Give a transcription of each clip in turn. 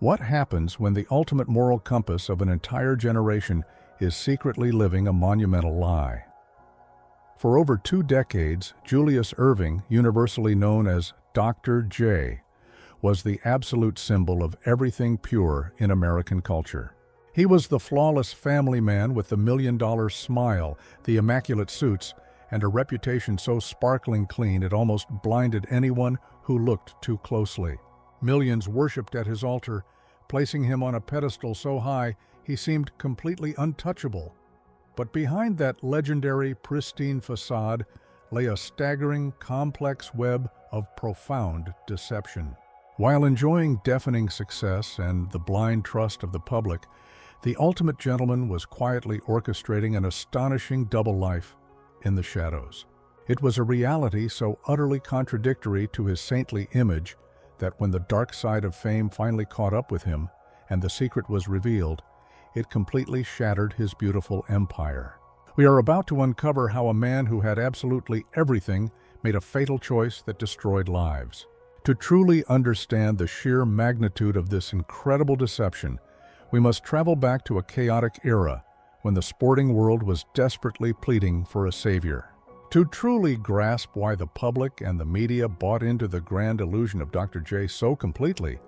What happens when the ultimate moral compass of an entire generation is secretly living a monumental lie? For over 2 decades, Julius Erving, universally known as Dr. J, was the absolute symbol of everything pure in American culture. He was the flawless family man with the $1 million smile, the immaculate suits, and a reputation so sparkling clean it almost blinded anyone who looked too closely. Millions worshipped at his altar, placing him on a pedestal so high he seemed completely untouchable. But behind that legendary, pristine facade lay a staggering, complex web of profound deception. While enjoying deafening success and the blind trust of the public, the ultimate gentleman was quietly orchestrating an astonishing double life in the shadows. It was a reality so utterly contradictory to his saintly image that when the dark side of fame finally caught up with him and the secret was revealed, it completely shattered his beautiful empire. We are about to uncover how a man who had absolutely everything made a fatal choice that destroyed lives. To truly understand the sheer magnitude of this incredible deception, we must travel back to a chaotic era when the sporting world was desperately pleading for a savior. To truly grasp why the public and the media bought into the grand illusion of Dr. J so completely,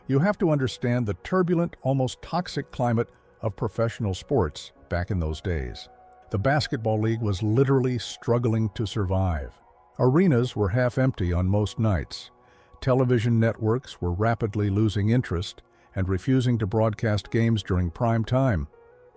you have to understand the turbulent, almost toxic climate of professional sports back in those days. The basketball league was literally struggling to survive. Arenas were half empty on most nights. Television networks were rapidly losing interest and refusing to broadcast games during prime time.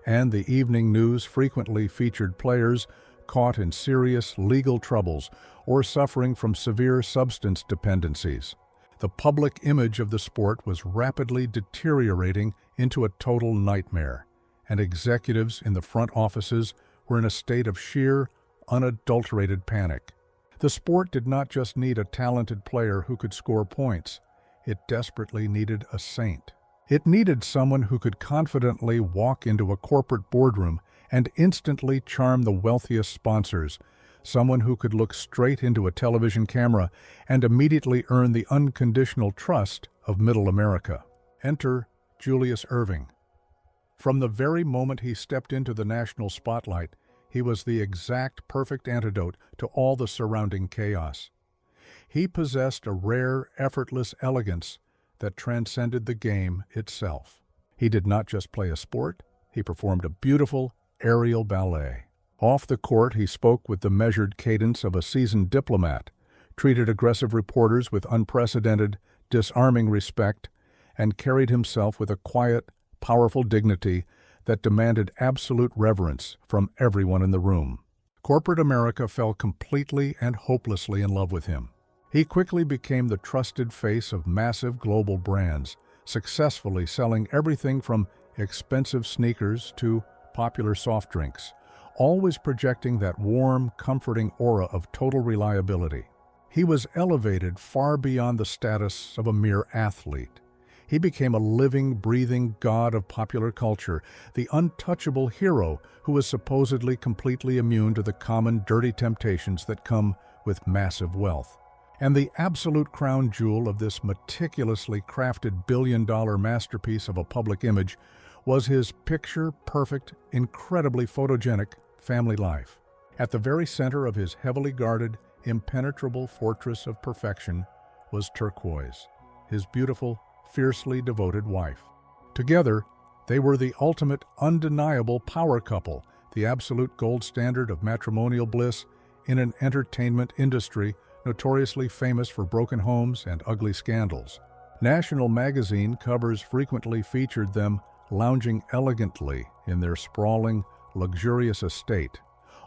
And the evening news frequently featured players caught in serious legal troubles or suffering from severe substance dependencies. The public image of the sport was rapidly deteriorating into a total nightmare, and executives in the front offices were in a state of sheer, unadulterated panic. The sport did not just need a talented player who could score points. It desperately needed a saint. It needed someone who could confidently walk into a corporate boardroom and instantly charm the wealthiest sponsors, someone who could look straight into a television camera and immediately earn the unconditional trust of Middle America. Enter Julius Erving. From the very moment he stepped into the national spotlight, he was the exact perfect antidote to all the surrounding chaos. He possessed a rare, effortless elegance that transcended the game itself. He did not just play a sport, he performed a beautiful aerial ballet. Off the court, he spoke with the measured cadence of a seasoned diplomat, treated aggressive reporters with unprecedented, disarming respect, and carried himself with a quiet, powerful dignity that demanded absolute reverence from everyone in the room. Corporate America fell completely and hopelessly in love with him. He quickly became the trusted face of massive global brands, successfully selling everything from expensive sneakers to popular soft drinks, always projecting that warm, comforting aura of total reliability. He was elevated far beyond the status of a mere athlete. He became a living, breathing god of popular culture, the untouchable hero who was supposedly completely immune to the common dirty temptations that come with massive wealth. And the absolute crown jewel of this meticulously crafted billion-dollar masterpiece of a public image was his picture-perfect, incredibly photogenic family life. At the very center of his heavily guarded, impenetrable fortress of perfection was Turquoise, his beautiful, fiercely devoted wife. Together, they were the ultimate, undeniable power couple, the absolute gold standard of matrimonial bliss in an entertainment industry notoriously famous for broken homes and ugly scandals. National magazine covers frequently featured them lounging elegantly in their sprawling, luxurious estate,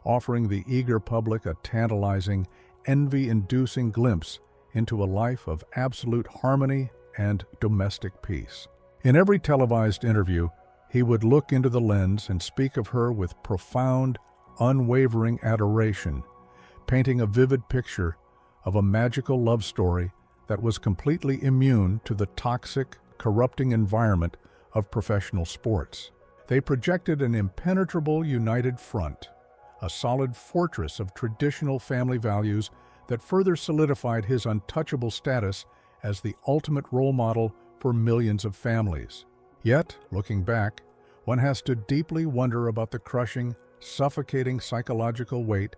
offering the eager public a tantalizing, envy-inducing glimpse into a life of absolute harmony and domestic peace. In every televised interview, he would look into the lens and speak of her with profound, unwavering adoration, painting a vivid picture of a magical love story that was completely immune to the toxic, corrupting environment of professional sports. They projected an impenetrable united front, a solid fortress of traditional family values that further solidified his untouchable status as the ultimate role model for millions of families. Yet, looking back, one has to deeply wonder about the crushing, suffocating psychological weight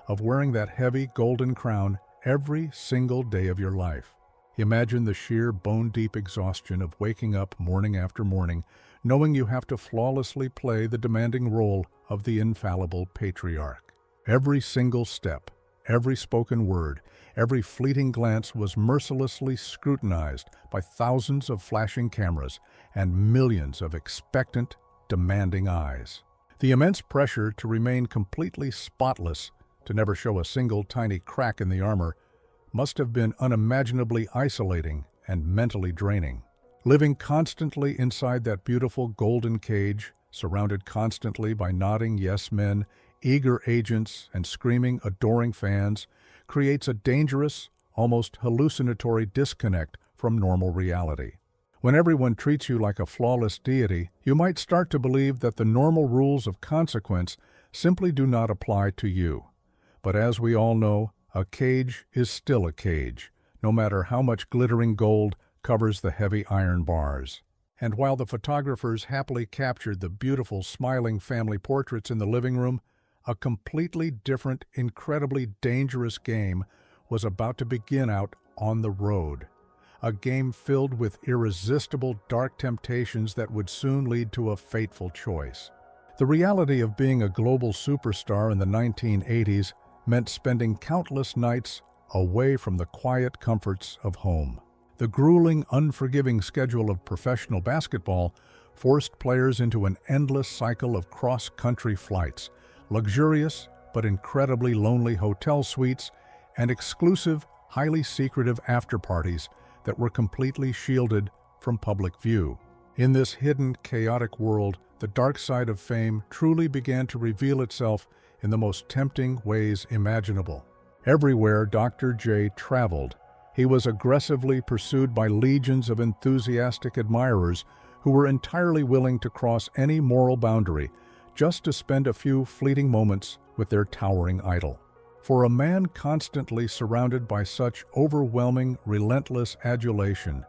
of wearing that heavy golden crown every single day of your life. Imagine the sheer bone-deep exhaustion of waking up morning after morning, knowing you have to flawlessly play the demanding role of the infallible patriarch. Every single step, every spoken word, every fleeting glance was mercilessly scrutinized by thousands of flashing cameras and millions of expectant, demanding eyes. The immense pressure to remain completely spotless, to never show a single tiny crack in the armor, must have been unimaginably isolating and mentally draining. Living constantly inside that beautiful golden cage, surrounded constantly by nodding yes men, eager agents, and screaming, adoring fans, creates a dangerous, almost hallucinatory disconnect from normal reality. When everyone treats you like a flawless deity, you might start to believe that the normal rules of consequence simply do not apply to you. But as we all know, a cage is still a cage, no matter how much glittering gold covers the heavy iron bars. And while the photographers happily captured the beautiful, smiling family portraits in the living room, a completely different, incredibly dangerous game was about to begin out on the road. A game filled with irresistible dark temptations that would soon lead to a fateful choice. The reality of being a global superstar in the 1980s meant spending countless nights away from the quiet comforts of home. The grueling, unforgiving schedule of professional basketball forced players into an endless cycle of cross-country flights, luxurious but incredibly lonely hotel suites, and exclusive, highly secretive after-parties that were completely shielded from public view. In this hidden, chaotic world, the dark side of fame truly began to reveal itself in the most tempting ways imaginable. Everywhere Dr. J traveled, he was aggressively pursued by legions of enthusiastic admirers who were entirely willing to cross any moral boundary just to spend a few fleeting moments with their towering idol. For a man constantly surrounded by such overwhelming, relentless adulation,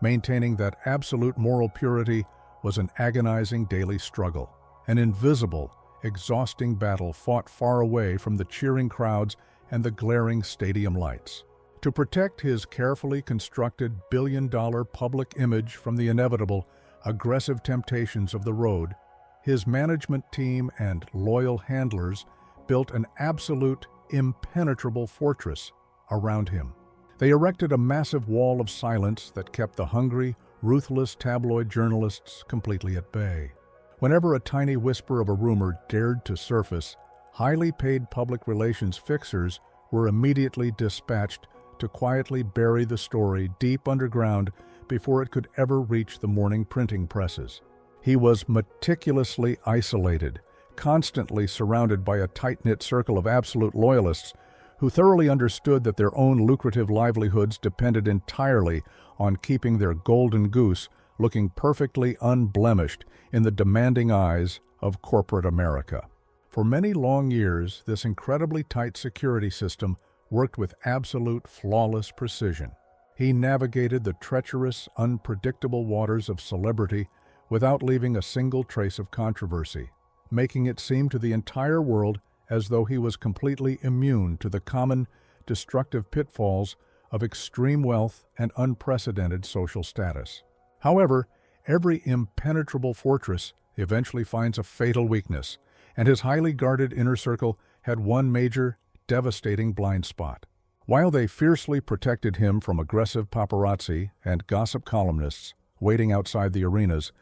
maintaining that absolute moral purity was an agonizing daily struggle, an invisible, exhausting battle fought far away from the cheering crowds and the glaring stadium lights. To protect his carefully constructed billion-dollar public image from the inevitable, aggressive temptations of the road, his management team and loyal handlers built an absolute, impenetrable fortress around him. They erected a massive wall of silence that kept the hungry, ruthless tabloid journalists completely at bay. Whenever a tiny whisper of a rumor dared to surface, highly paid public relations fixers were immediately dispatched to quietly bury the story deep underground before it could ever reach the morning printing presses. He was meticulously isolated, constantly surrounded by a tight-knit circle of absolute loyalists who thoroughly understood that their own lucrative livelihoods depended entirely on keeping their golden goose looking perfectly unblemished in the demanding eyes of corporate America. For many long years, this incredibly tight security system worked with absolute flawless precision. He navigated the treacherous, unpredictable waters of celebrity without leaving a single trace of controversy, making it seem to the entire world as though he was completely immune to the common, destructive pitfalls of extreme wealth and unprecedented social status. However, every impenetrable fortress eventually finds a fatal weakness, and his highly guarded inner circle had one major, devastating blind spot. While they fiercely protected him from aggressive paparazzi and gossip columnists waiting outside the arenas,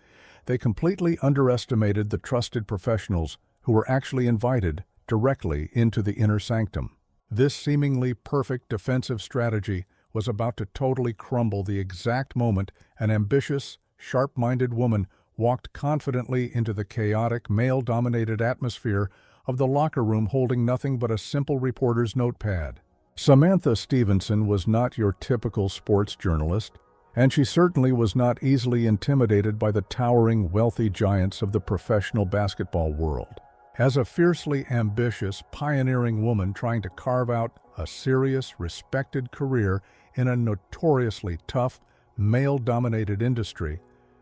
they completely underestimated the trusted professionals who were actually invited directly into the inner sanctum. This seemingly perfect defensive strategy was about to totally crumble the exact moment an ambitious, sharp-minded woman walked confidently into the chaotic, male-dominated atmosphere of the locker room holding nothing but a simple reporter's notepad. Samantha Stevenson was not your typical sports journalist, and she certainly was not easily intimidated by the towering, wealthy giants of the professional basketball world. As a fiercely ambitious, pioneering woman trying to carve out a serious, respected career in a notoriously tough, male-dominated industry,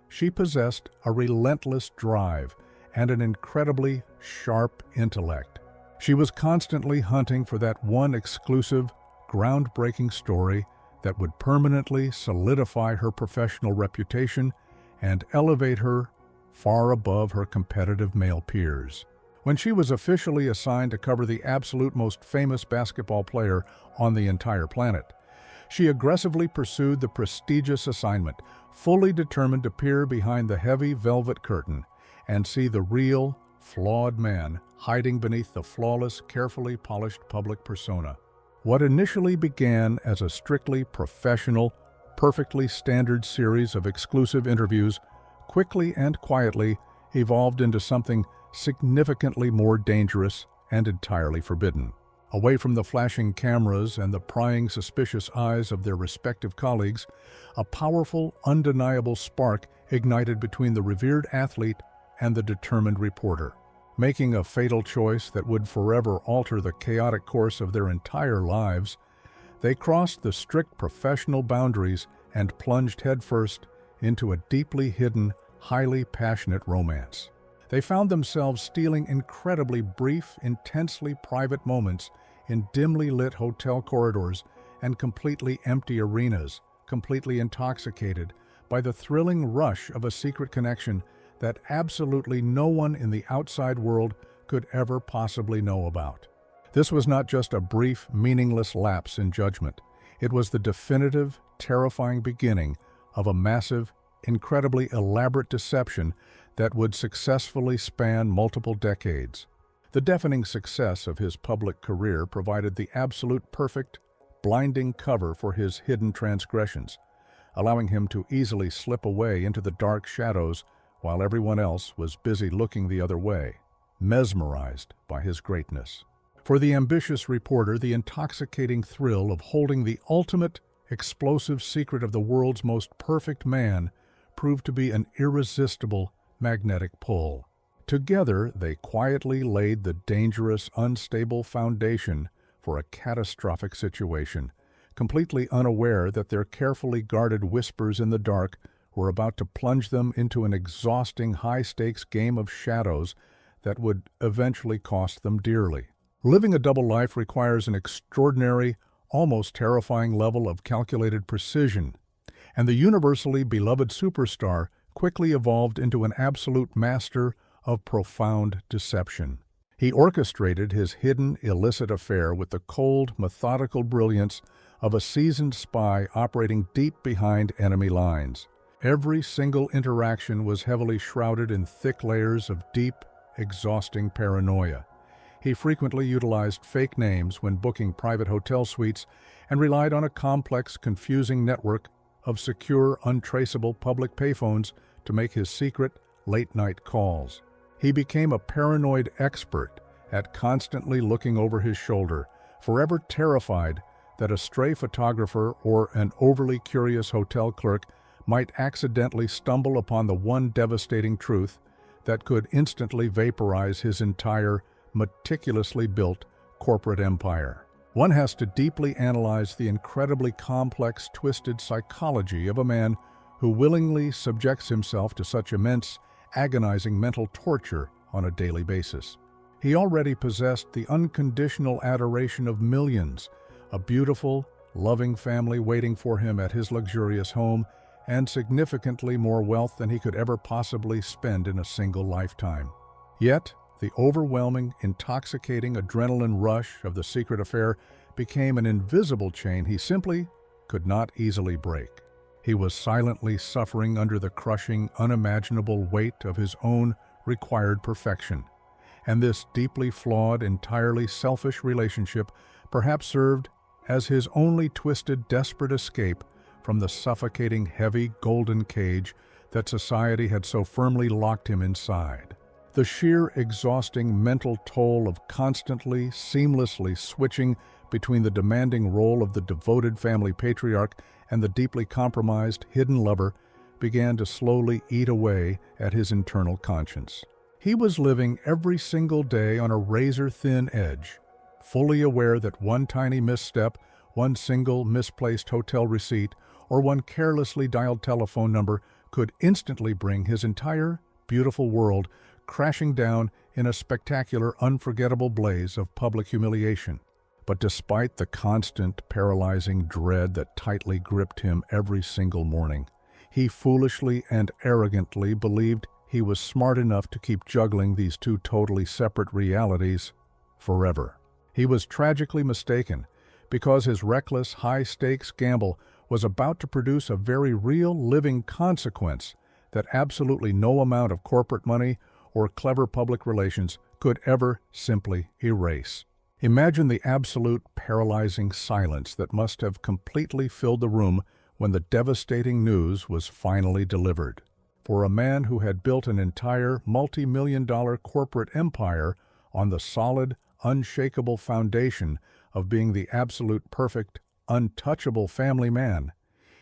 she possessed a relentless drive and an incredibly sharp intellect. She was constantly hunting for that one exclusive, groundbreaking story that would permanently solidify her professional reputation and elevate her far above her competitive male peers. When she was officially assigned to cover the absolute most famous basketball player on the entire planet, she aggressively pursued the prestigious assignment, fully determined to peer behind the heavy velvet curtain and see the real, flawed man hiding beneath the flawless, carefully polished public persona. What initially began as a strictly professional, perfectly standard series of exclusive interviews quickly and quietly evolved into something significantly more dangerous and entirely forbidden. Away from the flashing cameras and the prying, suspicious eyes of their respective colleagues, a powerful, undeniable spark ignited between the revered athlete and the determined reporter. Making a fatal choice that would forever alter the chaotic course of their entire lives, they crossed the strict professional boundaries and plunged headfirst into a deeply hidden, highly passionate romance. They found themselves stealing incredibly brief, intensely private moments in dimly lit hotel corridors and completely empty arenas, completely intoxicated by the thrilling rush of a secret connection that absolutely no one in the outside world could ever possibly know about. This was not just a brief, meaningless lapse in judgment. It was the definitive, terrifying beginning of a massive, incredibly elaborate deception that would successfully span multiple decades. The deafening success of his public career provided the absolute perfect, blinding cover for his hidden transgressions, allowing him to easily slip away into the dark shadows while everyone else was busy looking the other way, mesmerized by his greatness. For the ambitious reporter, the intoxicating thrill of holding the ultimate, explosive secret of the world's most perfect man proved to be an irresistible magnetic pull. Together, they quietly laid the dangerous, unstable foundation for a catastrophic situation, completely unaware that their carefully guarded whispers in the dark were about to plunge them into an exhausting, high-stakes game of shadows that would eventually cost them dearly. Living a double life requires an extraordinary, almost terrifying level of calculated precision, and the universally beloved superstar quickly evolved into an absolute master of profound deception. He orchestrated his hidden, illicit affair with the cold, methodical brilliance of a seasoned spy operating deep behind enemy lines. Every single interaction was heavily shrouded in thick layers of deep, exhausting paranoia. He frequently utilized fake names when booking private hotel suites and relied on a complex, confusing network of secure, untraceable public payphones to make his secret, late-night calls. He became a paranoid expert at constantly looking over his shoulder, forever terrified that a stray photographer or an overly curious hotel clerk might accidentally stumble upon the one devastating truth that could instantly vaporize his entire, meticulously built corporate empire. One has to deeply analyze the incredibly complex, twisted psychology of a man who willingly subjects himself to such immense, agonizing mental torture on a daily basis. He already possessed the unconditional adoration of millions, a beautiful, loving family waiting for him at his luxurious home, and significantly more wealth than he could ever possibly spend in a single lifetime. Yet, the overwhelming, intoxicating adrenaline rush of the secret affair became an invisible chain he simply could not easily break. He was silently suffering under the crushing, unimaginable weight of his own required perfection. And this deeply flawed, entirely selfish relationship perhaps served as his only twisted, desperate escape from the suffocating, heavy, golden cage that society had so firmly locked him inside. The sheer, exhausting mental toll of constantly, seamlessly switching between the demanding role of the devoted family patriarch and the deeply compromised, hidden lover began to slowly eat away at his internal conscience. He was living every single day on a razor-thin edge, fully aware that one tiny misstep One single misplaced hotel receipt or one carelessly dialed telephone number could instantly bring his entire beautiful world crashing down in a spectacular, unforgettable blaze of public humiliation. But despite the constant, paralyzing dread that tightly gripped him every single morning, he foolishly and arrogantly believed he was smart enough to keep juggling these two totally separate realities forever. He was tragically mistaken, because his reckless, high-stakes gamble was about to produce a very real, living consequence that absolutely no amount of corporate money or clever public relations could ever simply erase. Imagine the absolute, paralyzing silence that must have completely filled the room when the devastating news was finally delivered. For a man who had built an entire multi-million-dollar corporate empire on the solid, unshakable foundation of being the absolute perfect, untouchable family man,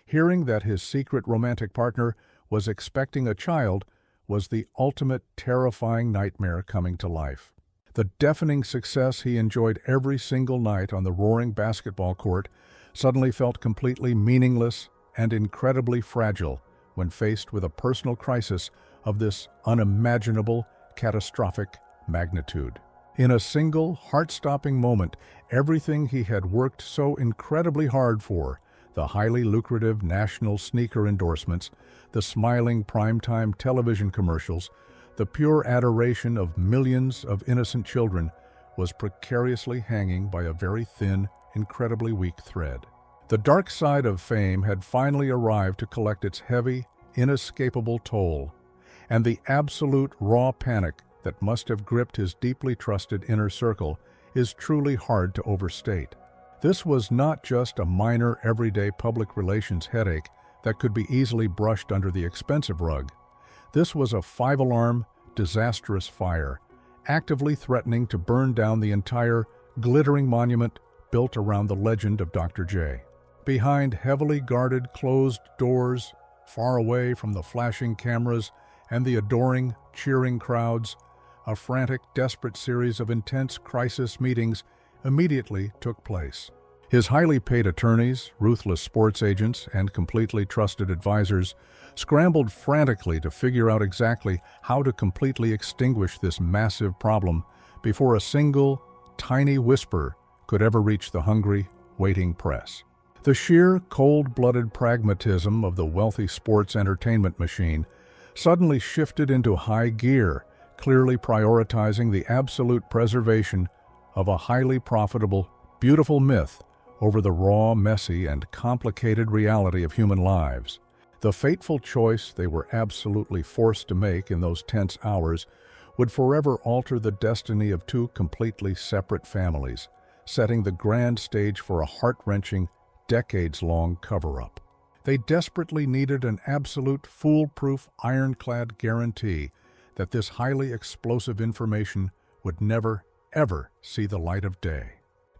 hearing that his secret romantic partner was expecting a child was the ultimate terrifying nightmare coming to life. The deafening success he enjoyed every single night on the roaring basketball court suddenly felt completely meaningless and incredibly fragile when faced with a personal crisis of this unimaginable, catastrophic magnitude. In a single, heart-stopping moment, everything he had worked so incredibly hard for, the highly lucrative national sneaker endorsements, the smiling primetime television commercials, the pure adoration of millions of innocent children, was precariously hanging by a very thin, incredibly weak thread. The dark side of fame had finally arrived to collect its heavy, inescapable toll, and the absolute raw panic that must have gripped his deeply trusted inner circle is truly hard to overstate. This was not just a minor, everyday public relations headache that could be easily brushed under the expensive rug. This was a five-alarm, disastrous fire, actively threatening to burn down the entire, glittering monument built around the legend of Dr. J. Behind heavily guarded, closed doors, far away from the flashing cameras and the adoring, cheering crowds, a frantic, desperate series of intense crisis meetings immediately took place. His highly paid attorneys, ruthless sports agents, and completely trusted advisors scrambled frantically to figure out exactly how to completely extinguish this massive problem before a single, tiny whisper could ever reach the hungry, waiting press. The sheer, cold-blooded pragmatism of the wealthy sports entertainment machine suddenly shifted into high gear, clearly prioritizing the absolute preservation of a highly profitable, beautiful myth over the raw, messy, and complicated reality of human lives. The fateful choice they were absolutely forced to make in those tense hours would forever alter the destiny of two completely separate families, setting the grand stage for a heart-wrenching, decades-long cover-up. They desperately needed an absolute, foolproof, ironclad guarantee that this highly explosive information would never, ever see the light of day.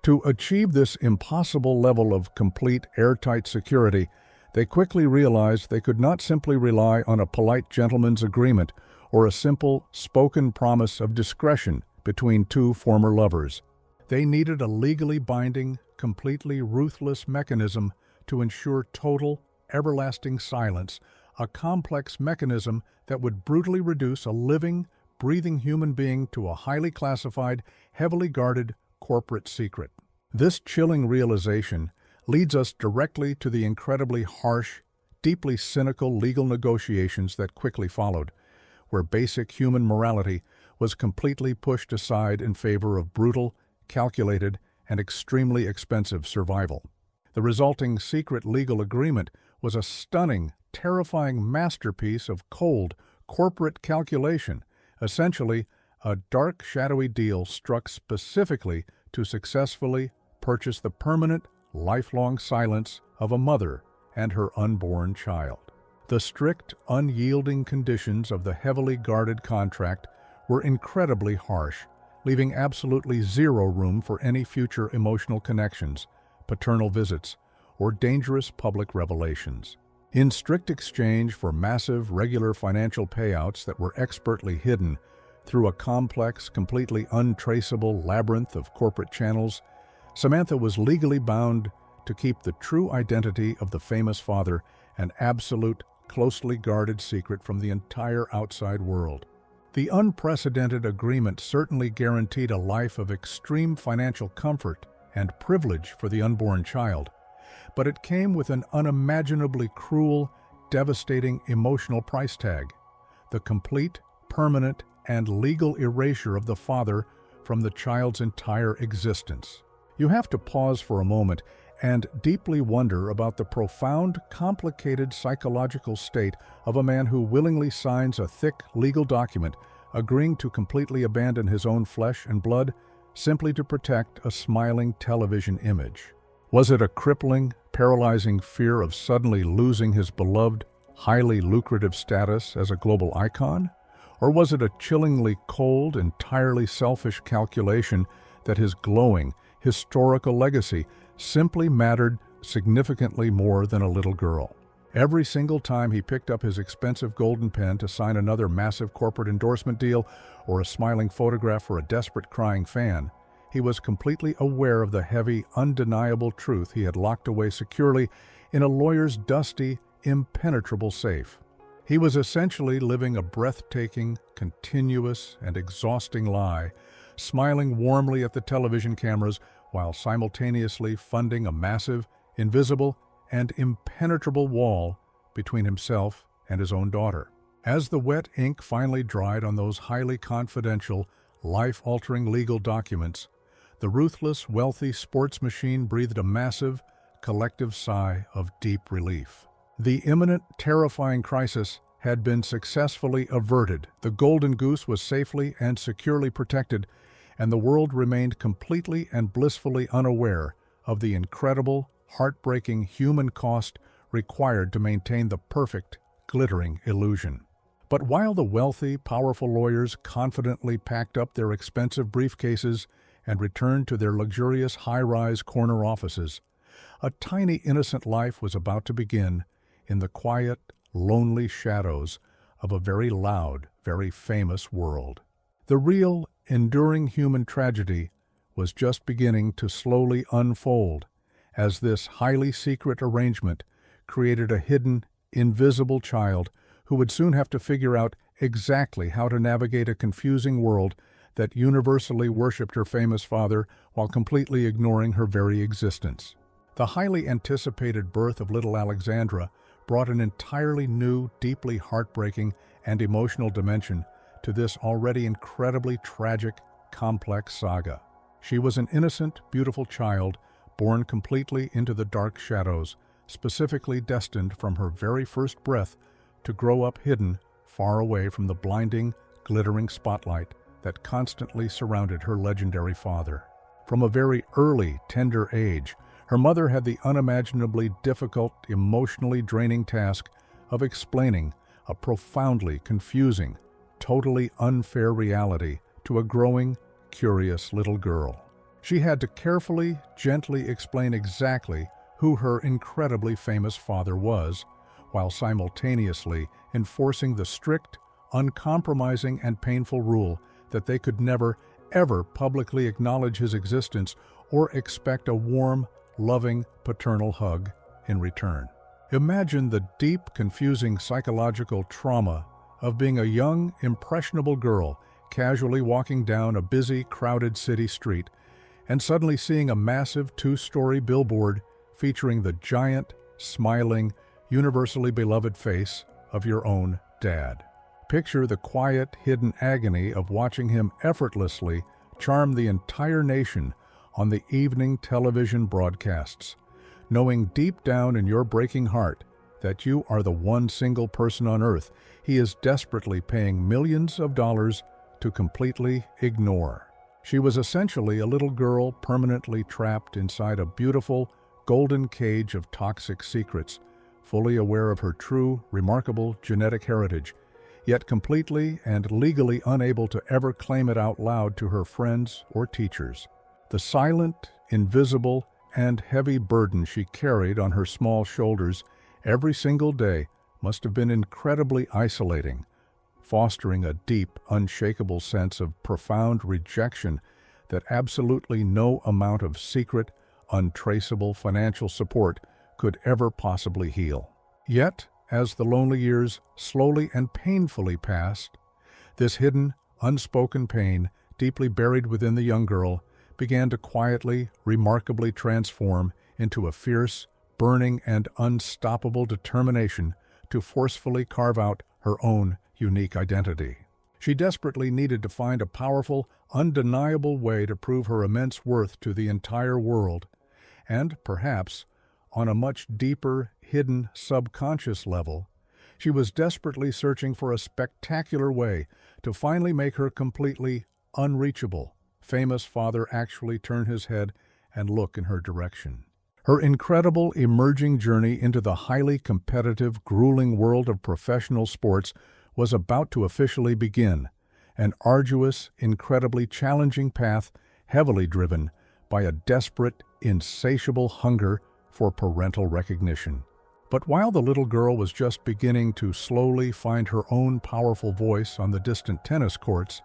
To achieve this impossible level of complete, airtight security, they quickly realized they could not simply rely on a polite gentleman's agreement or a simple, spoken promise of discretion between two former lovers. They needed a legally binding, completely ruthless mechanism to ensure total, everlasting silence, a complex mechanism that would brutally reduce a living, breathing human being to a highly classified, heavily guarded corporate secret. This chilling realization leads us directly to the incredibly harsh, deeply cynical legal negotiations that quickly followed, where basic human morality was completely pushed aside in favor of brutal, calculated, and extremely expensive survival. The resulting secret legal agreement was a stunning, terrifying masterpiece of cold, corporate calculation, essentially a dark, shadowy deal struck specifically to successfully purchase the permanent, lifelong silence of a mother and her unborn child. The strict, unyielding conditions of the heavily guarded contract were incredibly harsh, leaving absolutely zero room for any future emotional connections, paternal visits, or dangerous public revelations. In strict exchange for massive, regular financial payouts that were expertly hidden through a complex, completely untraceable labyrinth of corporate channels, Samantha was legally bound to keep the true identity of the famous father an absolute, closely guarded secret from the entire outside world. The unprecedented agreement certainly guaranteed a life of extreme financial comfort and privilege for the unborn child, but it came with an unimaginably cruel, devastating emotional price tag: the complete, permanent, and legal erasure of the father from the child's entire existence. You have to pause for a moment and deeply wonder about the profound, complicated psychological state of a man who willingly signs a thick legal document agreeing to completely abandon his own flesh and blood simply to protect a smiling television image. Was it a crippling, paralyzing fear of suddenly losing his beloved, highly lucrative status as a global icon? Or was it a chillingly cold, entirely selfish calculation that his glowing, historical legacy simply mattered significantly more than a little girl? Every single time he picked up his expensive golden pen to sign another massive corporate endorsement deal or a smiling photograph for a desperate crying fan, he was completely aware of the heavy, undeniable truth he had locked away securely in a lawyer's dusty, impenetrable safe. He was essentially living a breathtaking, continuous, and exhausting lie, smiling warmly at the television cameras while simultaneously funding a massive, invisible, and impenetrable wall between himself and his own daughter. As the wet ink finally dried on those highly confidential, life-altering legal documents, the ruthless, wealthy sports machine breathed a massive, collective sigh of deep relief. The imminent, terrifying crisis had been successfully averted. The golden goose was safely and securely protected, and the world remained completely and blissfully unaware of the incredible, heartbreaking human cost required to maintain the perfect, glittering illusion. But while the wealthy, powerful lawyers confidently packed up their expensive briefcases and returned to their luxurious high-rise corner offices, a tiny innocent life was about to begin in the quiet, lonely shadows of a very loud, very famous world. The real, enduring human tragedy was just beginning to slowly unfold as this highly secret arrangement created a hidden, invisible child who would soon have to figure out exactly how to navigate a confusing world that universally worshipped her famous father while completely ignoring her very existence. The highly anticipated birth of little Alexandra brought an entirely new, deeply heartbreaking, and emotional dimension to this already incredibly tragic, complex saga. She was an innocent, beautiful child born completely into the dark shadows, specifically destined from her very first breath to grow up hidden, far away from the blinding, glittering spotlight that constantly surrounded her legendary father. From a very early, tender age, her mother had the unimaginably difficult, emotionally draining task of explaining a profoundly confusing, totally unfair reality to a growing, curious little girl. She had to carefully, gently explain exactly who her incredibly famous father was, while simultaneously enforcing the strict, uncompromising, and painful rule that they could never, ever publicly acknowledge his existence or expect a warm, loving, paternal hug in return. Imagine the deep, confusing psychological trauma of being a young, impressionable girl casually walking down a busy, crowded city street and suddenly seeing a massive two-story billboard featuring the giant, smiling, universally beloved face of your own dad. Picture the quiet, hidden agony of watching him effortlessly charm the entire nation on the evening television broadcasts, knowing deep down in your breaking heart that you are the one single person on earth he is desperately paying millions of dollars to completely ignore. She was essentially a little girl permanently trapped inside a beautiful, golden cage of toxic secrets, fully aware of her true, remarkable genetic heritage, yet completely and legally unable to ever claim it out loud to her friends or teachers. The silent, invisible, and heavy burden she carried on her small shoulders every single day must have been incredibly isolating, fostering a deep, unshakable sense of profound rejection that absolutely no amount of secret, untraceable financial support could ever possibly heal. Yet, as the lonely years slowly and painfully passed, this hidden, unspoken pain, deeply buried within the young girl, began to quietly, remarkably transform into a fierce, burning, and unstoppable determination to forcefully carve out her own unique identity. She desperately needed to find a powerful, undeniable way to prove her immense worth to the entire world, and perhaps, on a much deeper, hidden, subconscious level, she was desperately searching for a spectacular way to finally make her completely unreachable famous father actually turn his head and look in her direction. Her incredible emerging journey into the highly competitive, grueling world of professional sports was about to officially begin, an arduous, incredibly challenging path heavily driven by a desperate, insatiable hunger for parental recognition. But while the little girl was just beginning to slowly find her own powerful voice on the distant tennis courts,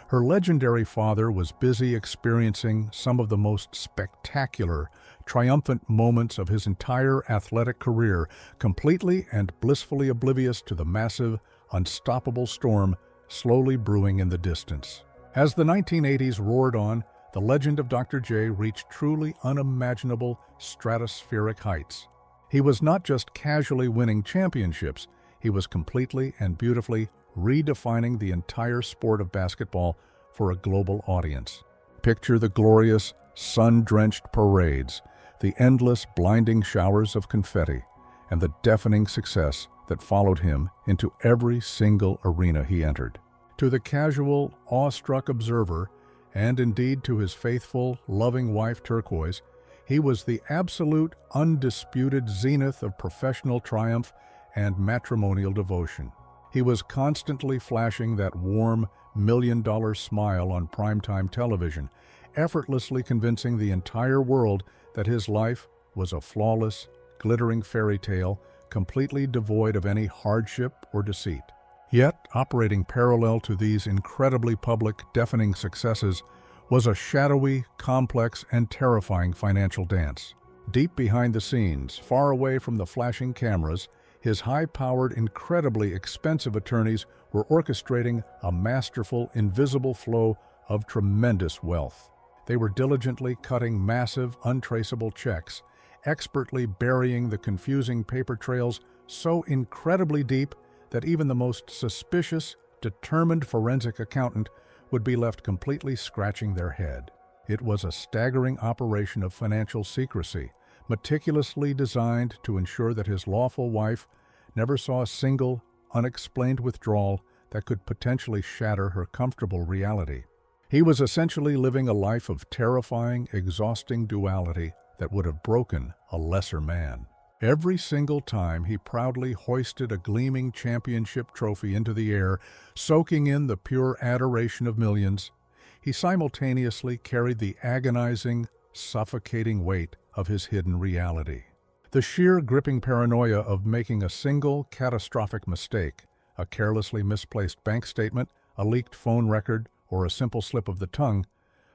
her legendary father was busy experiencing some of the most spectacular, triumphant moments of his entire athletic career, completely and blissfully oblivious to the massive, unstoppable storm slowly brewing in the distance. As the 1980s roared on, the legend of Dr. J reached truly unimaginable stratospheric heights. He was not just casually winning championships, he was completely and beautifully redefining the entire sport of basketball for a global audience. Picture the glorious, sun-drenched parades, the endless, blinding showers of confetti, and the deafening success that followed him into every single arena he entered. To the casual, awestruck observer, and indeed to his faithful, loving wife Turquoise, he was the absolute, undisputed zenith of professional triumph and matrimonial devotion. He was constantly flashing that warm, million-dollar smile on primetime television, effortlessly convincing the entire world that his life was a flawless, glittering fairy tale, completely devoid of any hardship or deceit. Yet, operating parallel to these incredibly public, deafening successes was a shadowy, complex, and terrifying financial dance. Deep behind the scenes, far away from the flashing cameras, his high-powered, incredibly expensive attorneys were orchestrating a masterful, invisible flow of tremendous wealth. They were diligently cutting massive, untraceable checks, expertly burying the confusing paper trails so incredibly deep that even the most suspicious, determined forensic accountant would be left completely scratching their head. It was a staggering operation of financial secrecy, meticulously designed to ensure that his lawful wife never saw a single, unexplained withdrawal that could potentially shatter her comfortable reality. He was essentially living a life of terrifying, exhausting duality that would have broken a lesser man. Every single time he proudly hoisted a gleaming championship trophy into the air, soaking in the pure adoration of millions, he simultaneously carried the agonizing, suffocating weight of his hidden reality. The sheer gripping paranoia of making a single catastrophic mistake, a carelessly misplaced bank statement, a leaked phone record, or a simple slip of the tongue,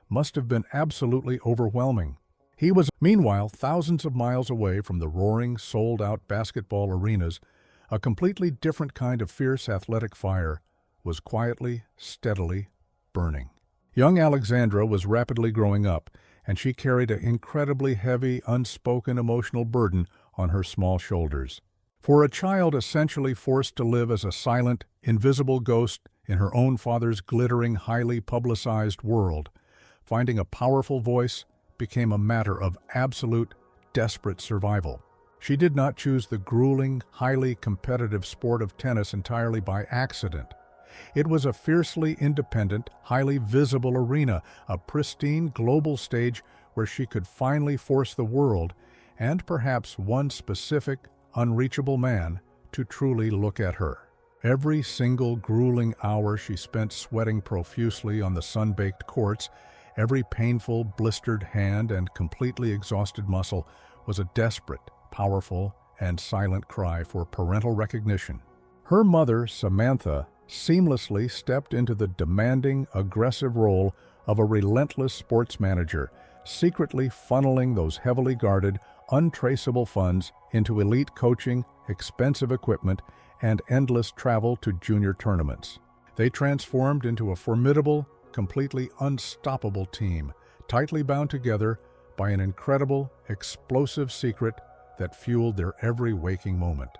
must have been absolutely overwhelming. He was, meanwhile, thousands of miles away from the roaring, sold-out basketball arenas. A completely different kind of fierce athletic fire was quietly, steadily burning. Young Alexandra was rapidly growing up, and she carried an incredibly heavy, unspoken emotional burden on her small shoulders. For a child essentially forced to live as a silent, invisible ghost in her own father's glittering, highly publicized world, finding a powerful voice became a matter of absolute, desperate survival. She did not choose the grueling, highly competitive sport of tennis entirely by accident. It was a fiercely independent, highly visible arena, a pristine global stage where she could finally force the world, and perhaps one specific, unreachable man, to truly look at her. Every single grueling hour she spent sweating profusely on the sun-baked courts, every painful, blistered hand and completely exhausted muscle was a desperate, powerful, and silent cry for parental recognition. Her mother, Samantha, seamlessly stepped into the demanding, aggressive role of a relentless sports manager, secretly funneling those heavily guarded, untraceable funds into elite coaching, expensive equipment, and endless travel to junior tournaments. They transformed into a formidable, completely unstoppable team, tightly bound together by an incredible, explosive secret that fueled their every waking moment.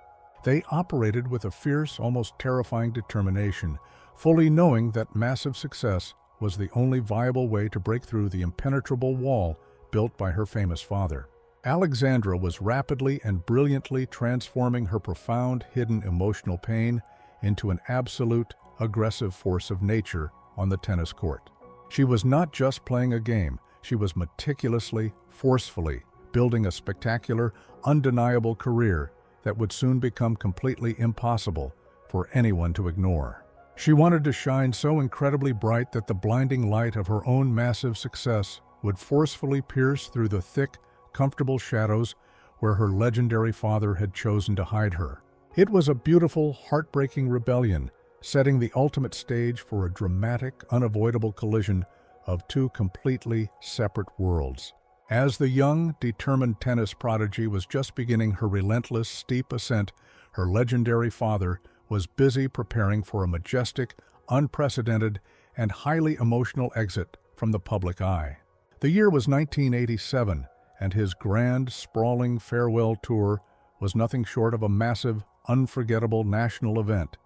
They operated with a fierce, almost terrifying determination, fully knowing that massive success was the only viable way to break through the impenetrable wall built by her famous father. Alexandra was rapidly and brilliantly transforming her profound, hidden emotional pain into an absolute, aggressive force of nature on the tennis court. She was not just playing a game, she was meticulously, forcefully building a spectacular, undeniable career that would soon become completely impossible for anyone to ignore. She wanted to shine so incredibly bright that the blinding light of her own massive success would forcefully pierce through the thick, comfortable shadows where her legendary father had chosen to hide her. It was a beautiful, heartbreaking rebellion, setting the ultimate stage for a dramatic, unavoidable collision of two completely separate worlds. As the young, determined tennis prodigy was just beginning her relentless, steep ascent, her legendary father was busy preparing for a majestic, unprecedented, and highly emotional exit from the public eye. The year was 1987, and his grand, sprawling farewell tour was nothing short of a massive, unforgettable national event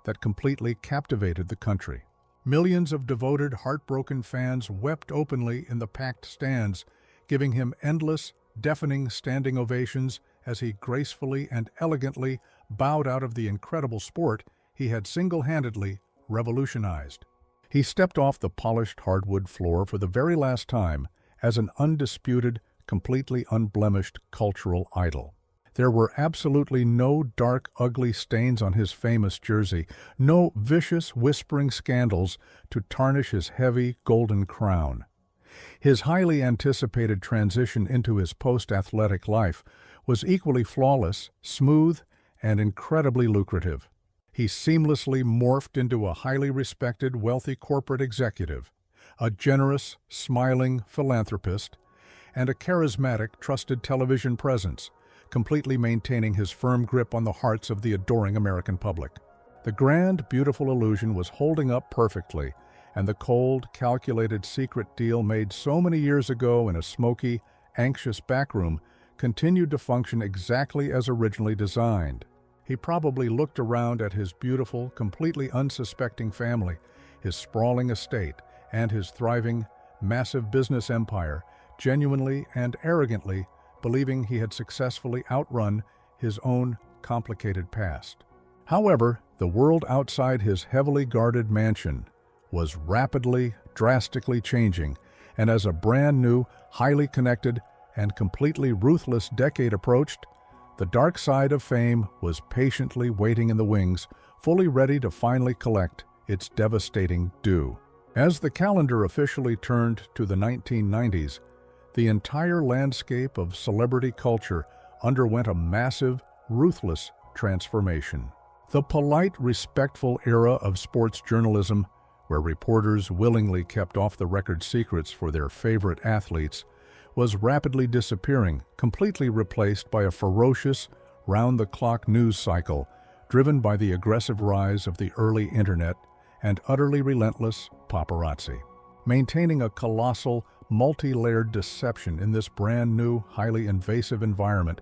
that completely captivated the country. Millions of devoted, heartbroken fans wept openly in the packed stands, giving him endless, deafening standing ovations as he gracefully and elegantly bowed out of the incredible sport he had single-handedly revolutionized. He stepped off the polished hardwood floor for the very last time as an undisputed, completely unblemished cultural idol. There were absolutely no dark, ugly stains on his famous jersey, no vicious, whispering scandals to tarnish his heavy, golden crown. His highly anticipated transition into his post-athletic life was equally flawless, smooth, and incredibly lucrative. He seamlessly morphed into a highly respected, wealthy corporate executive, a generous, smiling philanthropist, and a charismatic, trusted television presence, completely maintaining his firm grip on the hearts of the adoring American public. The grand, beautiful illusion was holding up perfectly, and the cold, calculated secret deal made so many years ago in a smoky, anxious backroom continued to function exactly as originally designed. He probably looked around at his beautiful, completely unsuspecting family, his sprawling estate, and his thriving, massive business empire, genuinely and arrogantly believing he had successfully outrun his own complicated past. However, the world outside his heavily guarded mansion was rapidly, drastically changing, and as a brand new, highly connected, and completely ruthless decade approached, the dark side of fame was patiently waiting in the wings, fully ready to finally collect its devastating due. As the calendar officially turned to the 1990s, the entire landscape of celebrity culture underwent a massive, ruthless transformation. The polite, respectful era of sports journalism, where reporters willingly kept off-the-record secrets for their favorite athletes, was rapidly disappearing, completely replaced by a ferocious, round-the-clock news cycle driven by the aggressive rise of the early internet and utterly relentless paparazzi. Maintaining a colossal, multi-layered deception in this brand-new, highly invasive environment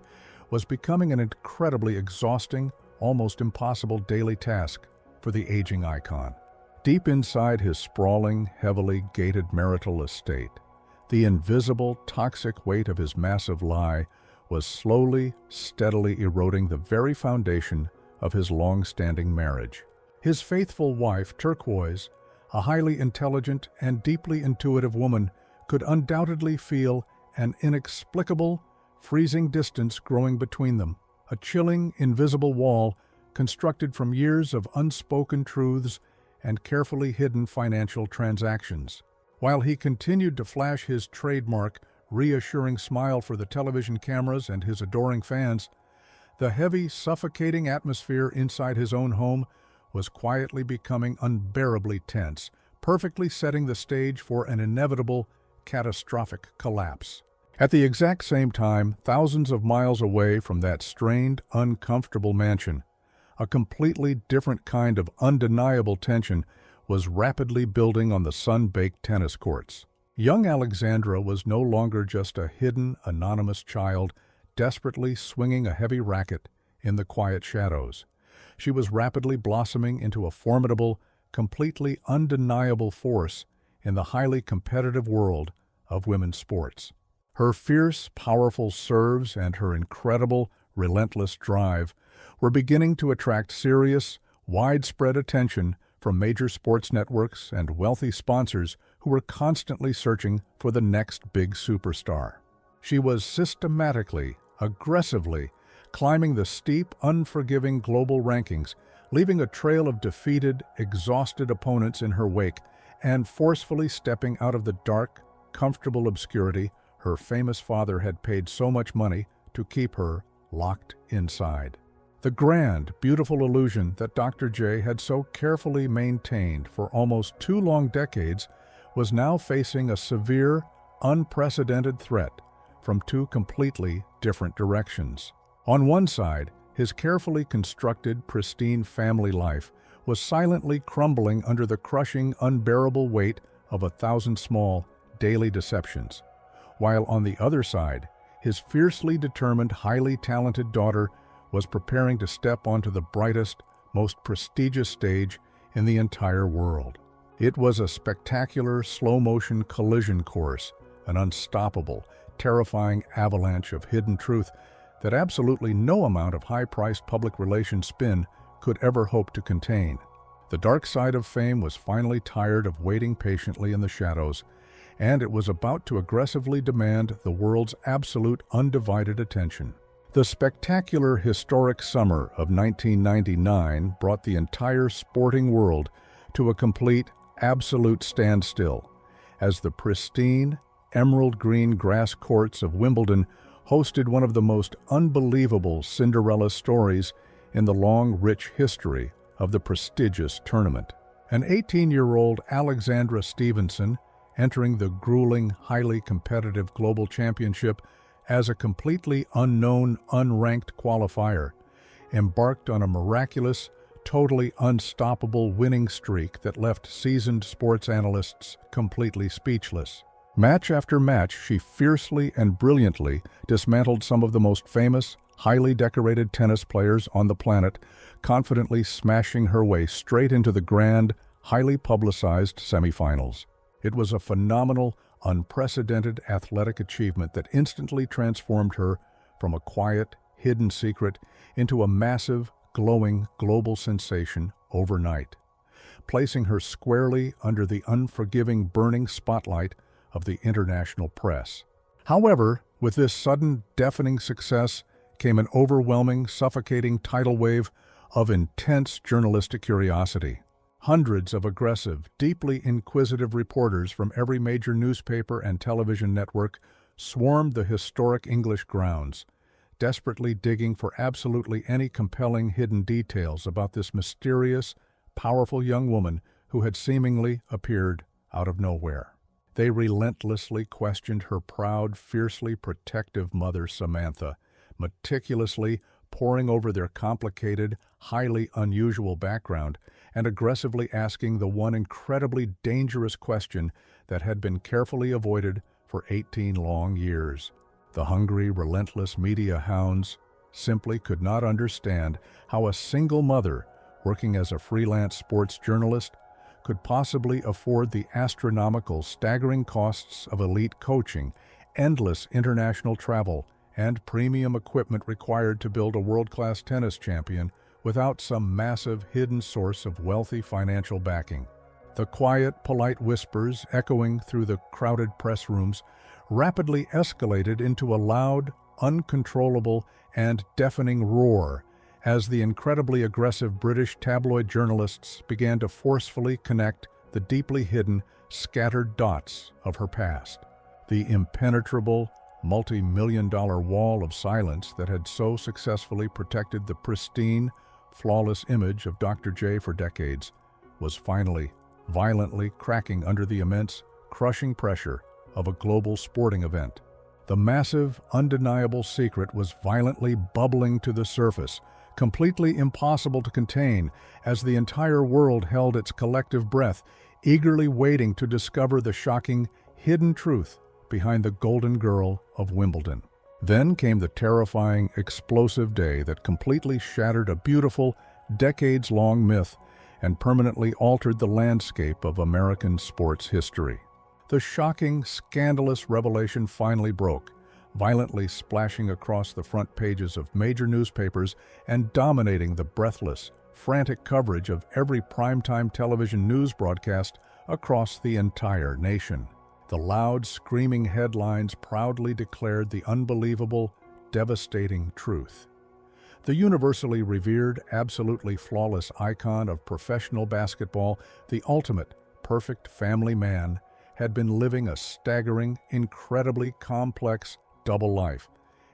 was becoming an incredibly exhausting, almost impossible daily task for the aging icon. Deep inside his sprawling, heavily gated marital estate, the invisible, toxic weight of his massive lie was slowly, steadily eroding the very foundation of his long-standing marriage. His faithful wife, Turquoise, a highly intelligent and deeply intuitive woman, could undoubtedly feel an inexplicable, freezing distance growing between them, a chilling, invisible wall constructed from years of unspoken truths and carefully hidden financial transactions. While he continued to flash his trademark, reassuring smile for the television cameras and his adoring fans, the heavy, suffocating atmosphere inside his own home was quietly becoming unbearably tense, perfectly setting the stage for an inevitable, catastrophic collapse. At the exact same time, thousands of miles away from that strained, uncomfortable mansion, a completely different kind of undeniable tension was rapidly building on the sun-baked tennis courts. Young Alexandra was no longer just a hidden, anonymous child desperately swinging a heavy racket in the quiet shadows. She was rapidly blossoming into a formidable, completely undeniable force in the highly competitive world of women's sports. Her fierce, powerful serves and her incredible, relentless drive were beginning to attract serious, widespread attention from major sports networks and wealthy sponsors who were constantly searching for the next big superstar. She was systematically, aggressively, climbing the steep, unforgiving global rankings, leaving a trail of defeated, exhausted opponents in her wake, and forcefully stepping out of the dark, comfortable obscurity her famous father had paid so much money to keep her locked inside. The grand, beautiful illusion that Dr. J had so carefully maintained for almost 2 long decades was now facing a severe, unprecedented threat from 2 completely different directions. On one side, his carefully constructed, pristine family life was silently crumbling under the crushing, unbearable weight of 1,000 small, daily deceptions, while on the other side, his fiercely determined, highly talented daughter was preparing to step onto the brightest, most prestigious stage in the entire world. It was a spectacular, slow-motion collision course, an unstoppable, terrifying avalanche of hidden truth that absolutely no amount of high-priced public relations spin could ever hope to contain. The dark side of fame was finally tired of waiting patiently in the shadows, and it was about to aggressively demand the world's absolute undivided attention. The spectacular historic summer of 1999 brought the entire sporting world to a complete, absolute standstill, as the pristine, emerald green grass courts of Wimbledon hosted one of the most unbelievable Cinderella stories in the long, rich history of the prestigious tournament. An 18-year-old Alexandra Stevenson entering the grueling, highly competitive global championship as a completely unknown, unranked qualifier, embarked on a miraculous, totally unstoppable winning streak that left seasoned sports analysts completely speechless. Match after match, she fiercely and brilliantly dismantled some of the most famous, highly decorated tennis players on the planet, confidently smashing her way straight into the grand, highly publicized semifinals. It was a phenomenal, unprecedented athletic achievement that instantly transformed her from a quiet, hidden secret into a massive, glowing global sensation overnight, placing her squarely under the unforgiving, burning spotlight of the international press. However, with this sudden, deafening success came an overwhelming, suffocating tidal wave of intense journalistic curiosity. Hundreds of aggressive, deeply inquisitive reporters from every major newspaper and television network swarmed the historic English grounds, desperately digging for absolutely any compelling hidden details about this mysterious, powerful young woman who had seemingly appeared out of nowhere. They relentlessly questioned her proud, fiercely protective mother, Samantha, meticulously poring over their complicated, highly unusual background and aggressively asking the one incredibly dangerous question that had been carefully avoided for 18 long years. The hungry, relentless media hounds simply could not understand how a single mother, working as a freelance sports journalist, could possibly afford the astronomical, staggering costs of elite coaching, endless international travel, and premium equipment required to build a world-class tennis champion without some massive hidden source of wealthy financial backing. The quiet, polite whispers echoing through the crowded press rooms rapidly escalated into a loud, uncontrollable, and deafening roar as the incredibly aggressive British tabloid journalists began to forcefully connect the deeply hidden, scattered dots of her past. The impenetrable, multi-million-dollar wall of silence that had so successfully protected the pristine, flawless image of Dr. J for decades was finally, violently cracking under the immense, crushing pressure of a global sporting event. The massive, undeniable secret was violently bubbling to the surface, completely impossible to contain, as the entire world held its collective breath, eagerly waiting to discover the shocking, hidden truth behind the Golden Girl of Wimbledon. Then came the terrifying, explosive day that completely shattered a beautiful, decades-long myth and permanently altered the landscape of American sports history. The shocking, scandalous revelation finally broke, violently splashing across the front pages of major newspapers and dominating the breathless, frantic coverage of every primetime television news broadcast across the entire nation. The loud, screaming headlines proudly declared the unbelievable, devastating truth. The universally revered, absolutely flawless icon of professional basketball, the ultimate, perfect family man, had been living a staggering, incredibly complex double life,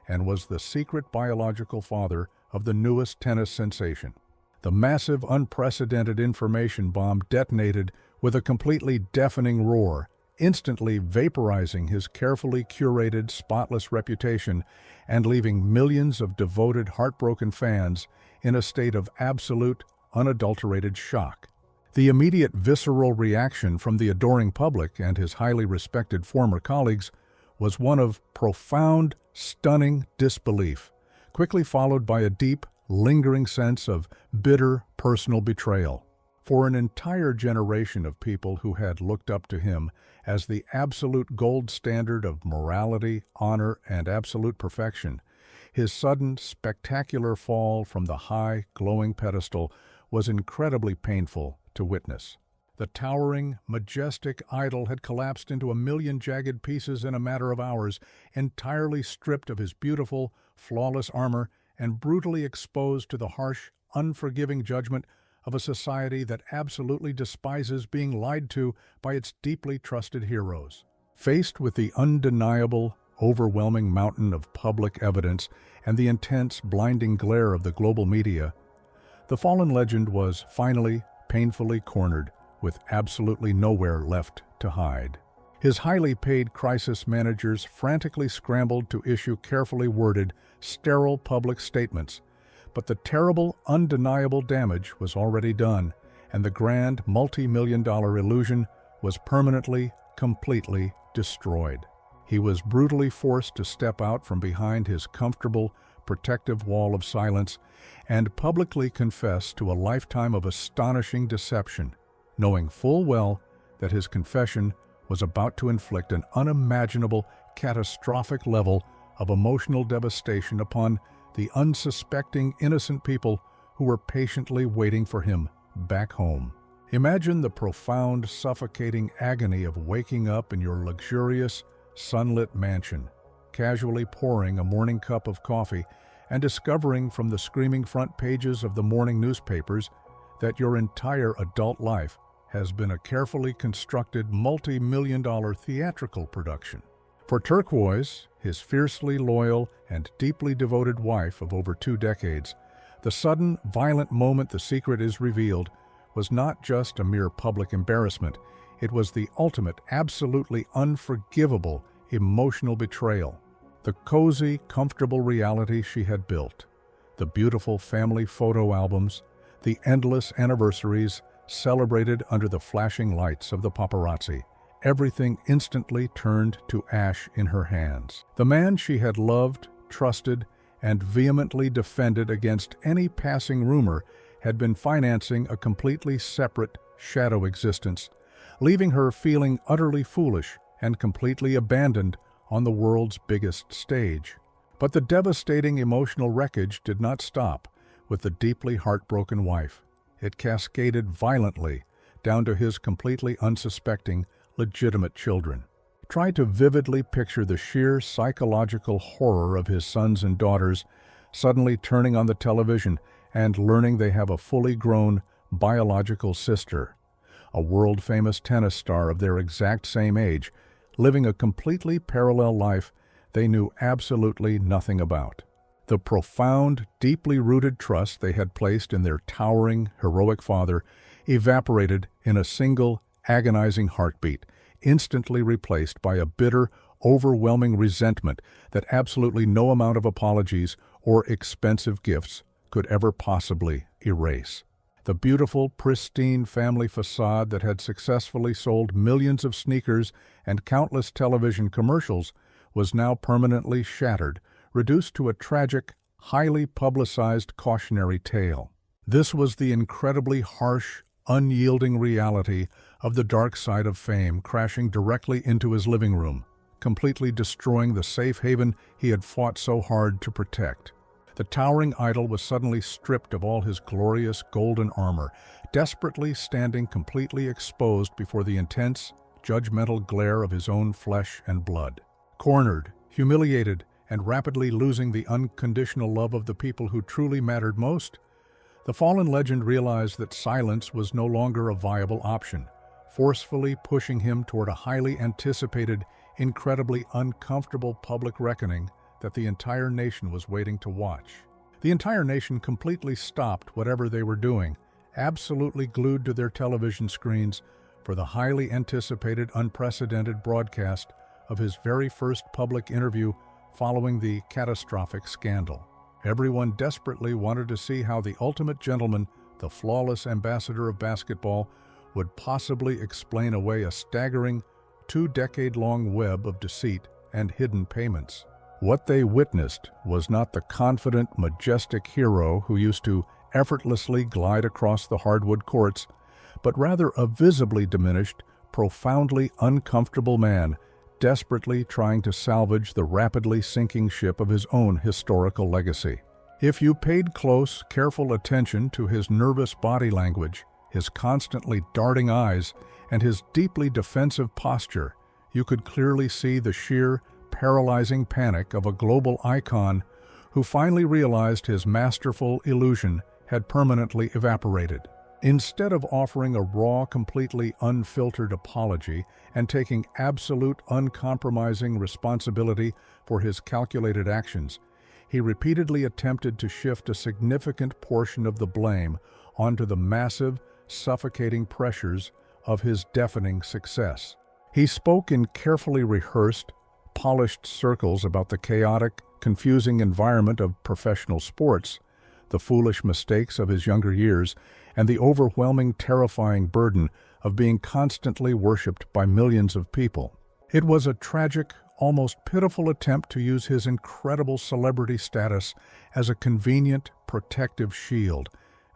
and was the secret biological father of the newest tennis sensation. The massive, unprecedented information bomb detonated with a completely deafening roar, instantly vaporizing his carefully curated, spotless reputation and leaving millions of devoted, heartbroken fans in a state of absolute, unadulterated shock. The immediate visceral reaction from the adoring public and his highly respected former colleagues was one of profound, stunning disbelief, quickly followed by a deep, lingering sense of bitter personal betrayal. For an entire generation of people who had looked up to him as the absolute gold standard of morality, honor, and absolute perfection, his sudden, spectacular fall from the high, glowing pedestal was incredibly painful to witness. The towering, majestic idol had collapsed into a million jagged pieces in a matter of hours, entirely stripped of his beautiful, flawless armor and brutally exposed to the harsh, unforgiving judgment of a society that absolutely despises being lied to by its deeply trusted heroes. Faced with the undeniable, overwhelming mountain of public evidence and the intense, blinding glare of the global media, the fallen legend was finally, painfully cornered, with absolutely nowhere left to hide. His highly paid crisis managers frantically scrambled to issue carefully worded, sterile public statements, but the terrible, undeniable damage was already done, and the grand, multi-million-dollar illusion was permanently, completely destroyed. He was brutally forced to step out from behind his comfortable, protective wall of silence and publicly confess to a lifetime of astonishing deception, knowing full well that his confession was about to inflict an unimaginable, catastrophic level of emotional devastation upon the unsuspecting, innocent people who were patiently waiting for him back home. Imagine the profound, suffocating agony of waking up in your luxurious, sunlit mansion, casually pouring a morning cup of coffee and discovering from the screaming front pages of the morning newspapers that your entire adult life has been a carefully constructed multi-million-dollar theatrical production. For Turquoise, his fiercely loyal and deeply devoted wife of over 2 decades, the sudden, violent moment the secret is revealed was not just a mere public embarrassment, it was the ultimate, absolutely unforgivable, emotional betrayal. The cozy, comfortable reality she had built, the beautiful family photo albums, the endless anniversaries celebrated under the flashing lights of the paparazzi, everything instantly turned to ash in her hands. The man she had loved, trusted, and vehemently defended against any passing rumor had been financing a completely separate, shadow existence, leaving her feeling utterly foolish and completely abandoned on the world's biggest stage. But the devastating emotional wreckage did not stop with the deeply heartbroken wife. It cascaded violently down to his completely unsuspecting, legitimate children. Try to vividly picture the sheer psychological horror of his sons and daughters suddenly turning on the television and learning they have a fully grown, biological sister, a world-famous tennis star of their exact same age, living a completely parallel life they knew absolutely nothing about. The profound, deeply rooted trust they had placed in their towering, heroic father evaporated in a single, agonizing heartbeat, instantly replaced by a bitter, overwhelming resentment that absolutely no amount of apologies or expensive gifts could ever possibly erase. The beautiful, pristine family facade that had successfully sold millions of sneakers and countless television commercials was now permanently shattered, reduced to a tragic, highly publicized cautionary tale. This was the incredibly harsh, unyielding reality of the dark side of fame crashing directly into his living room, completely destroying the safe haven he had fought so hard to protect. The towering idol was suddenly stripped of all his glorious golden armor, desperately standing completely exposed before the intense, judgmental glare of his own flesh and blood. Cornered, humiliated, and rapidly losing the unconditional love of the people who truly mattered most, the fallen legend realized that silence was no longer a viable option, forcefully pushing him toward a highly anticipated, incredibly uncomfortable public reckoning that the entire nation was waiting to watch. The entire nation completely stopped whatever they were doing, absolutely glued to their television screens for the highly anticipated, unprecedented broadcast of his very first public interview following the catastrophic scandal. Everyone desperately wanted to see how the ultimate gentleman, the flawless ambassador of basketball, would possibly explain away a staggering, 2-decade-long web of deceit and hidden payments. What they witnessed was not the confident, majestic hero who used to effortlessly glide across the hardwood courts, but rather a visibly diminished, profoundly uncomfortable man, desperately trying to salvage the rapidly sinking ship of his own historical legacy. If you paid close, careful attention to his nervous body language, his constantly darting eyes, and his deeply defensive posture, you could clearly see the sheer, paralyzing panic of a global icon who finally realized his masterful illusion had permanently evaporated. Instead of offering a raw, completely unfiltered apology and taking absolute, uncompromising responsibility for his calculated actions, he repeatedly attempted to shift a significant portion of the blame onto the massive, suffocating pressures of his deafening success. He spoke in carefully rehearsed, polished circles about the chaotic, confusing environment of professional sports, the foolish mistakes of his younger years, and the overwhelming, terrifying burden of being constantly worshipped by millions of people. It was a tragic, almost pitiful attempt to use his incredible celebrity status as a convenient, protective shield,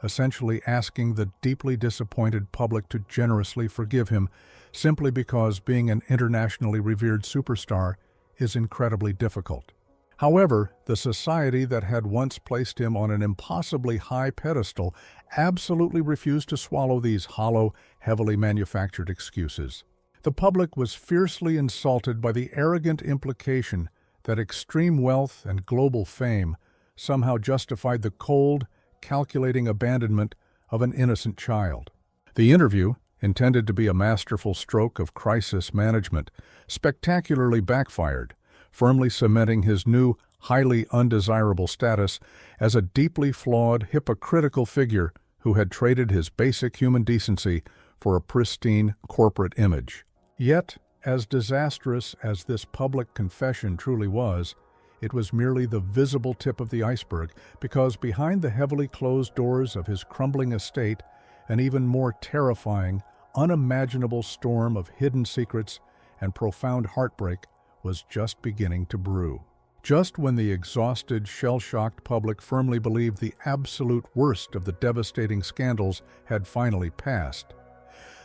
essentially asking the deeply disappointed public to generously forgive him simply because being an internationally revered superstar is incredibly difficult. However, the society that had once placed him on an impossibly high pedestal absolutely refused to swallow these hollow, heavily manufactured excuses. The public was fiercely insulted by the arrogant implication that extreme wealth and global fame somehow justified the cold, calculating abandonment of an innocent child. The interview, intended to be a masterful stroke of crisis management, spectacularly backfired, firmly cementing his new, highly undesirable status as a deeply flawed, hypocritical figure who had traded his basic human decency for a pristine corporate image. Yet, as disastrous as this public confession truly was, it was merely the visible tip of the iceberg, because behind the heavily closed doors of his crumbling estate, an even more terrifying, unimaginable storm of hidden secrets and profound heartbreak was just beginning to brew. Just when the exhausted, shell-shocked public firmly believed the absolute worst of the devastating scandals had finally passed,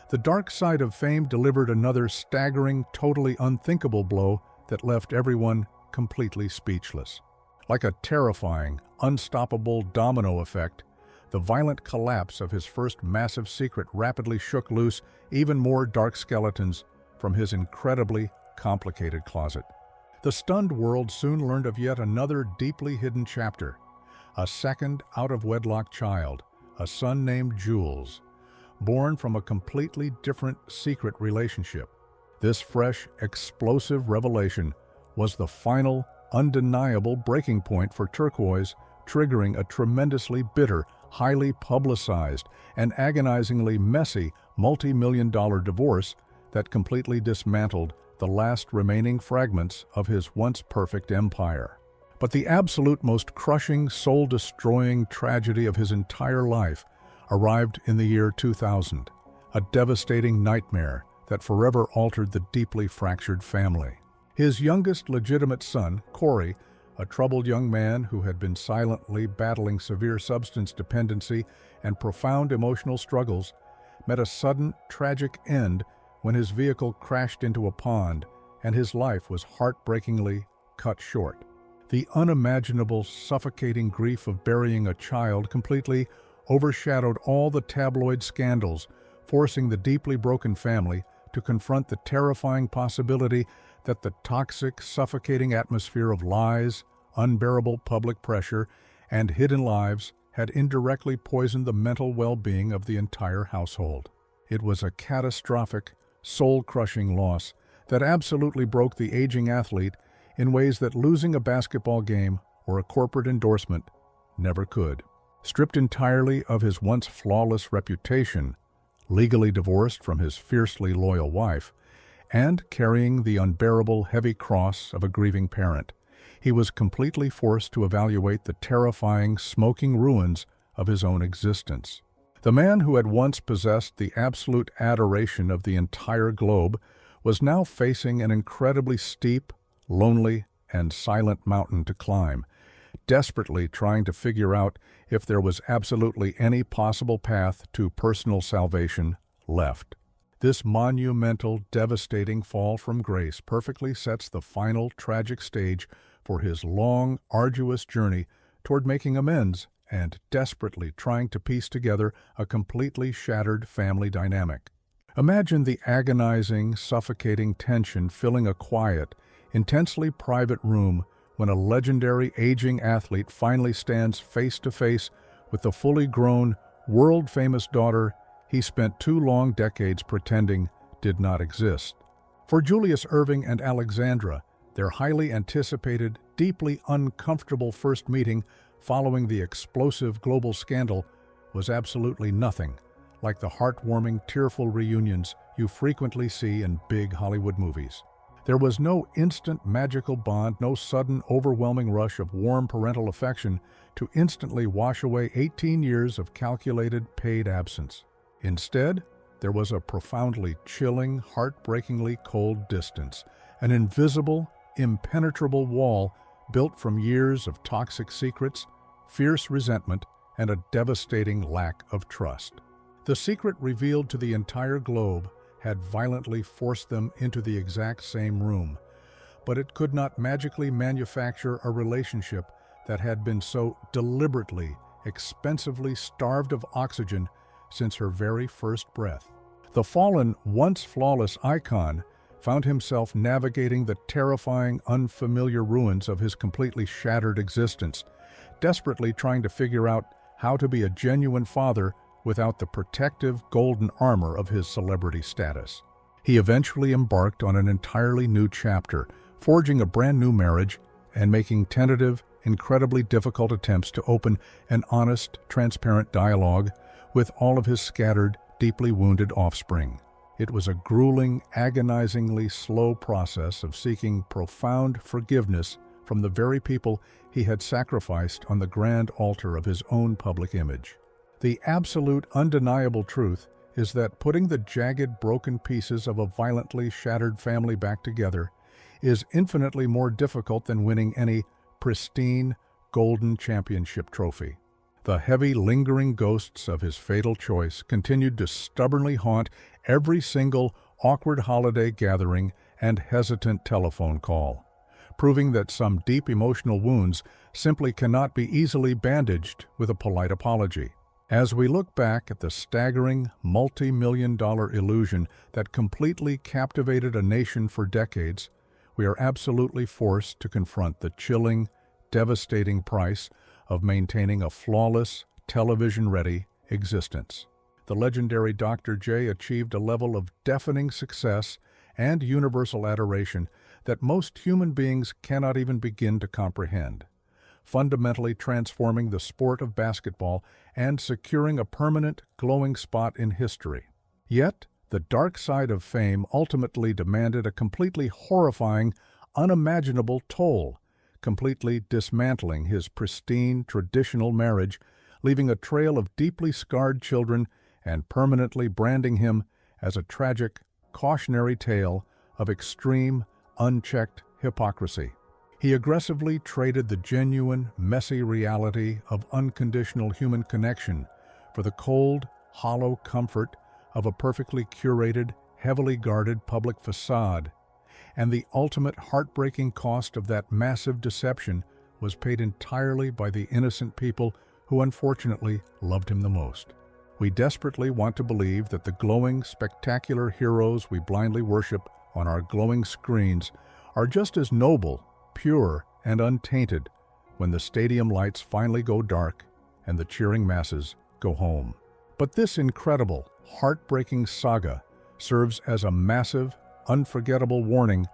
the dark side of fame delivered another staggering, totally unthinkable blow that left everyone completely speechless. Like a terrifying, unstoppable domino effect, the violent collapse of his first massive secret rapidly shook loose even more dark skeletons from his incredibly complicated closet. The stunned world soon learned of yet another deeply hidden chapter, a second out-of-wedlock child, a son named Jules, born from a completely different secret relationship. This fresh, explosive revelation was the final, undeniable breaking point for Turquoise, triggering a tremendously bitter, highly publicized, and agonizingly messy multi-million-dollar divorce that completely dismantled the last remaining fragments of his once perfect empire. But the absolute most crushing, soul-destroying tragedy of his entire life arrived in the year 2000, a devastating nightmare that forever altered the deeply fractured family. His youngest legitimate son, Corey, a troubled young man who had been silently battling severe substance dependency and profound emotional struggles, met a sudden, tragic end when his vehicle crashed into a pond and his life was heartbreakingly cut short. The unimaginable, suffocating grief of burying a child completely overshadowed all the tabloid scandals, forcing the deeply broken family to confront the terrifying possibility that the toxic, suffocating atmosphere of lies, unbearable public pressure, and hidden lives had indirectly poisoned the mental well-being of the entire household. It was a catastrophic, soul-crushing loss that absolutely broke the aging athlete in ways that losing a basketball game or a corporate endorsement never could. Stripped entirely of his once flawless reputation, legally divorced from his fiercely loyal wife, and carrying the unbearable heavy cross of a grieving parent, he was completely forced to evaluate the terrifying, smoking ruins of his own existence. The man who had once possessed the absolute adoration of the entire globe was now facing an incredibly steep, lonely, and silent mountain to climb, desperately trying to figure out if there was absolutely any possible path to personal salvation left. This monumental, devastating fall from grace perfectly sets the final tragic stage for his long, arduous journey toward making amends and desperately trying to piece together a completely shattered family dynamic. Imagine the agonizing, suffocating tension filling a quiet, intensely private room when a legendary aging athlete finally stands face to face with the fully grown, world-famous daughter he spent 2 long decades pretending did not exist. For Julius Erving and Alexandra, their highly anticipated, deeply uncomfortable first meeting following the explosive global scandal was absolutely nothing like the heartwarming, tearful reunions you frequently see in big Hollywood movies. There was no instant magical bond, no sudden overwhelming rush of warm parental affection to instantly wash away 18 years of calculated, paid absence. Instead, there was a profoundly chilling, heartbreakingly cold distance, an invisible, impenetrable wall built from years of toxic secrets, fierce resentment, and a devastating lack of trust. The secret revealed to the entire globe had violently forced them into the exact same room, but it could not magically manufacture a relationship that had been so deliberately, expensively starved of oxygen since her very first breath. The fallen, once flawless icon found himself navigating the terrifying, unfamiliar ruins of his completely shattered existence, desperately trying to figure out how to be a genuine father without the protective golden armor of his celebrity status. He eventually embarked on an entirely new chapter, forging a brand new marriage and making tentative, incredibly difficult attempts to open an honest, transparent dialogue with all of his scattered, deeply wounded offspring. It was a grueling, agonizingly slow process of seeking profound forgiveness from the very people he had sacrificed on the grand altar of his own public image. The absolute, undeniable truth is that putting the jagged, broken pieces of a violently shattered family back together is infinitely more difficult than winning any pristine, golden championship trophy. The heavy, lingering ghosts of his fatal choice continued to stubbornly haunt every single awkward holiday gathering and hesitant telephone call, proving that some deep emotional wounds simply cannot be easily bandaged with a polite apology. As we look back at the staggering, multi-million-dollar illusion that completely captivated a nation for decades, we are absolutely forced to confront the chilling, devastating price of maintaining a flawless, television-ready existence. The legendary Dr. J achieved a level of deafening success and universal adoration that most human beings cannot even begin to comprehend, fundamentally transforming the sport of basketball and securing a permanent, glowing spot in history. Yet, the The dark side of fame ultimately demanded a completely horrifying, unimaginable toll, completely dismantling his pristine, traditional marriage, leaving a trail of deeply scarred children and permanently branding him as a tragic, cautionary tale of extreme, unchecked hypocrisy. He aggressively traded the genuine, messy reality of unconditional human connection for the cold, hollow comfort of a perfectly curated, heavily guarded public facade. And the ultimate heartbreaking cost of that massive deception was paid entirely by the innocent people who unfortunately loved him the most. We desperately want to believe that the glowing, spectacular heroes we blindly worship on our glowing screens are just as noble, pure, and untainted when the stadium lights finally go dark and the cheering masses go home. But this incredible, heartbreaking saga serves as a massive, unforgettable warning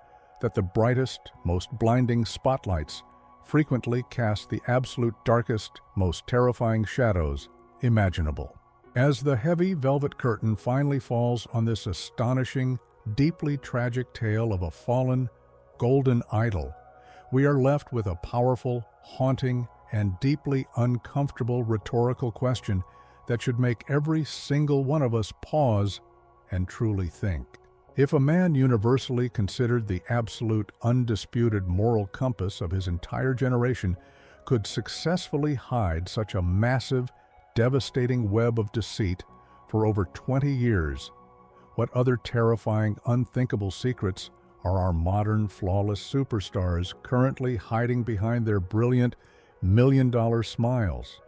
that the brightest, most blinding spotlights frequently cast the absolute darkest, most terrifying shadows imaginable. As the heavy velvet curtain finally falls on this astonishing, deeply tragic tale of a fallen, golden idol, we are left with a powerful, haunting, and deeply uncomfortable rhetorical question that should make every single one of us pause and truly think. If a man universally considered the absolute, undisputed moral compass of his entire generation could successfully hide such a massive, devastating web of deceit for over 20 years, what other terrifying, unthinkable secrets are our modern, flawless superstars currently hiding behind their brilliant, million-dollar smiles?